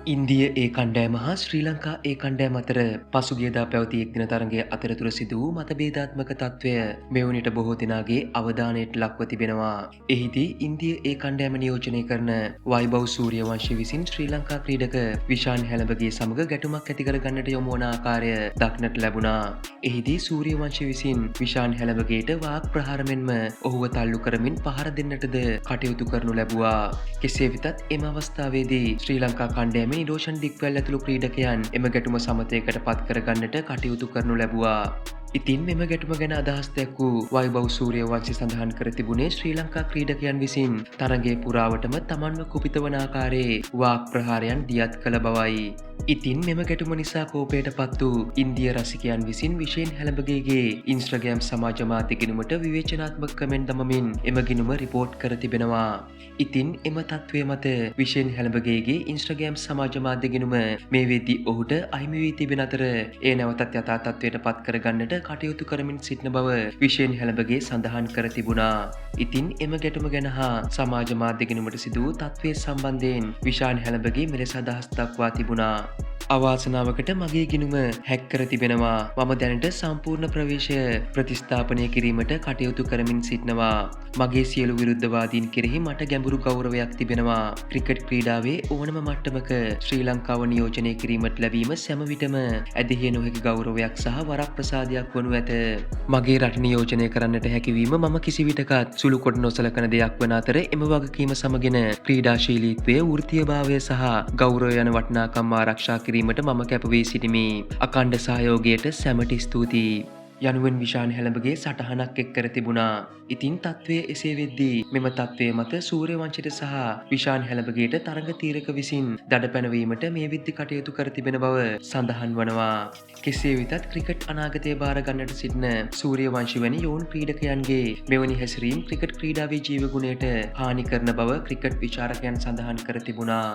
ඉන්දිය ඒ කණ්ඩෑම හා ශ්‍රී ලංකා ඒ කණ්ඩෑම අතර පසුගියදා පැවති එක්දින තරගය අතරතුර සිදු වූ මතභේදාත්මක තත්ත්වය මෙවනිට බොහෝ දෙනාගේ අවධානයට ලක්ව තිබෙනවා. එහිදී ඉන්දිය ඒ කණ්ඩෑම නියෝජනය කරන වයිබව් සූරියවංශය විසින් ශ්‍රී ලංකා ක්‍රීඩක විශාන් හැලඹගේ සමග ගැටුමක් ඇතිකර ගන්නට යොමු වන ආකාරය දක්නට ලැබුණා. එහිදී සූරියවංශය විසින් විශාන් හැලඹගේට වාක් ප්‍රහාර මෙන්ම ඔහුව තල්ලු කරමින් පහර දෙන්නටද කටයුතු කරනු ලැබුවා. කෙසේ වෙතත් එම අවස්ථාවේදී ශ්‍රී ලංකා කණ්ඩෑම නිරෝෂන් දික්වැල් ඇතුළු ක්‍රීඩකයන් එම ගැටුම සමතයකට පත් කරගන්නට කටයුතු කරනු ලැබුවා. ඉතින් මෙම ගැටුම ගැන අදහස් දැක්වූ වයිබව් සූරියවංශය සඳහන් කර තිබුණේ ශ්‍රී ලංකා ක්‍රීඩකයන් විසින් තරගයේ පුරාවටම තමන්ව කුපිත වන ආකාරයේ වාක් ප්‍රහාරයන් දියත් කළ බවයි. ඉතින් මෙම ගැටුම නිසා කෝපයට පත් වූ ඉන්දිය රසිකයන් විසින් විශේෂ හැලඹගේගේ ඉන්ස්ට්‍රග්‍රෑම් සමාජ මාධ්‍ය ගිණුමට විවේචනාත්මක කමෙන්ට් දමමින් එම ගිණුම රිපෝට් කර තිබෙනවා. ඉතින් එම තත්ත්වය මත විශේෂ හැලඹගේගේ ඉන්ස්ට්‍රග්‍රෑම් සමාජ මාධ්‍ය ගිණුම මේ වෙද්දී ඔහුට අහිමි වී තිබෙන අතර ඒ නැවතත් යථා තත්ත්වයට පත් කරගන්නට කටයුතු කරමින් සිටින බව විශේෂ හැලඹගේ සඳහන් කර තිබුණා. ඉතින් එම ගැටුම ගැන හා සමාජ මාධ්‍ය ගිණුමට සිදු වූ තත්ත්වය සම්බන්ධයෙන් විශාන් හැලඹගේ මෙලෙස අදහස් දක්වා තිබුණා. අවාසනාවකට මගේ ගිණුම හැක් කර තිබෙනවා. මම දැනට සම්පූර්ණ ප්‍රවේශය ප්‍රතිස්ථාපනය කිරීමට කටයුතු කරමින් සිටිනවා. මගේ සියලු විරුද්ධවාදීන් කෙරෙහි මට ගැඹුරු ගෞරවයක් තිබෙනවා. ක්‍රිකට් ක්‍රීඩාවේ ඕනම මට්ටමක ශ්‍රී ලංකාව නියෝජනය කිරීමට ලැබීම සෑම විටම ඇදහිය නොහැකි ගෞරවයක් සහ වරප්‍රසාදයක් වනු ඇත. මගේ රට නියෝජනය කරන්නට හැකිවීම මම කිසිවිටකත් සුළු කොට නොසලකන දෙයක් වන අතර එම වගකීම සමගෙන ක්‍රීඩාශීලීත්වය, වෘත්තීයභාවය සහ ගෞරවය යන වටිනාකම් ආරක්ෂා කිරීමට මම කැපවී සිටිමි. අඛණ්ඩ සහයෝගයට සැමට ස්තුතියි. යනුවෙන් විශාන් හැලඹගේ සටහනක් එක් කර තිබුණා. ඉතින් තත්ත්වය එසේ වෙද්දී මෙම තත්ත්වය මත සූරියවංශයට සහ විශාන් හැලඹගේට තරග තීරක විසින් දඩ පැනවීමට මේ විද්දි කටයුතු කර තිබෙන බව සඳහන් වනවා. කෙසේ වෙතත් ක්‍රිකට් අනාගතය බාර ගන්නට සිටින සූරියවංශි වැනි යෝන් ක්‍රීඩකයන්ගේ මෙවැනි හැසිරීම් ක්‍රිකට් ක්‍රීඩාවේ ජීවගුණයට හානි කරන බව ක්‍රිකට් විචාරකයන් සඳහන් කර තිබුණා.